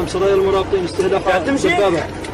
سرايا المراقبين استهداف الدبابة.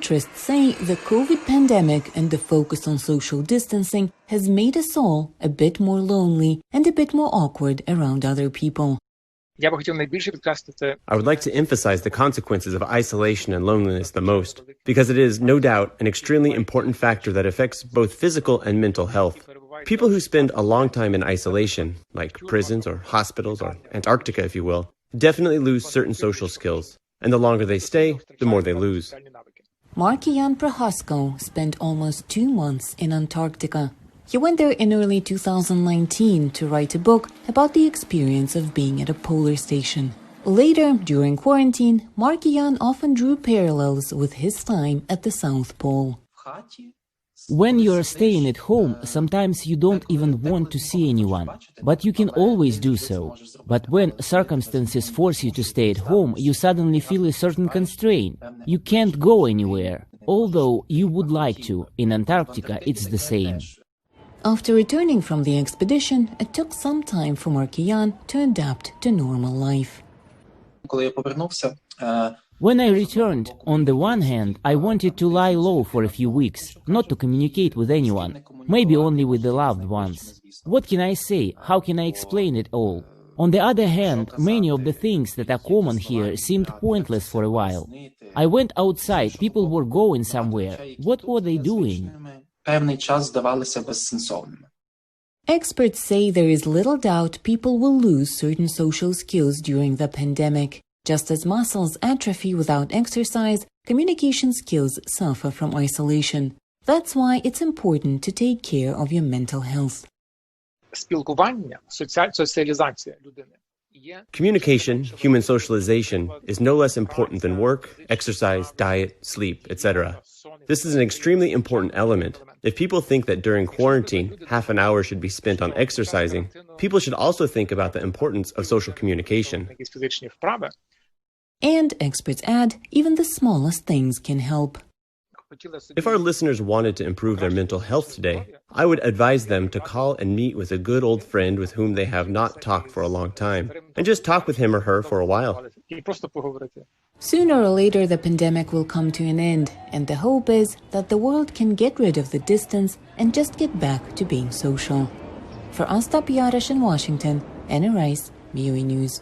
Psychiatrists say the COVID pandemic and the focus on social distancing has made us all a bit more lonely and a bit more awkward around other people. I would like to emphasize the consequences of isolation and loneliness the most, because it is, no doubt, an extremely important factor that affects both physical and mental health. People who spend a long time in isolation, like prisons or hospitals or Antarctica, if you will, definitely lose certain social skills, and the longer they stay, the more they lose. Markian Prohasko spent almost 2 months in Antarctica. He went there in early 2019 to write a book about the experience of being at a polar station. Later, during quarantine, Markian often drew parallels with his time at the South Pole. When you're staying at home, sometimes you don't even want to see anyone, but you can always do so. But when circumstances force you to stay at home, you suddenly feel a certain constraint. You can't go anywhere, although you would like to. In Antarctica, it's the same. After returning from the expedition, it took some time for Markian to adapt to normal life. When I returned, on the one hand, I wanted to lie low for a few weeks, not to communicate with anyone, maybe only with the loved ones. What can I say? How can I explain it all? On the other hand, many of the things that are common here seemed pointless for a while. I went outside, people were going somewhere. What were they doing? Experts say there is little doubt people will lose certain social skills during the pandemic. Just as muscles atrophy without exercise, communication skills suffer from isolation. That's why it's important to take care of your mental health. Communication, human socialization, is no less important than work, exercise, diet, sleep, etc. This is an extremely important element. If people think that during quarantine, half an hour should be spent on exercising, people should also think about the importance of social communication. And experts add, even the smallest things can help. If our listeners wanted to improve their mental health today, I would advise them to call and meet with a good old friend with whom they have not talked for a long time, and just talk with him or her for a while. Sooner or later, the pandemic will come to an end, and the hope is that the world can get rid of the distance and just get back to being social. For Ostap Yarysh in Washington, Anna Rice, VOA News.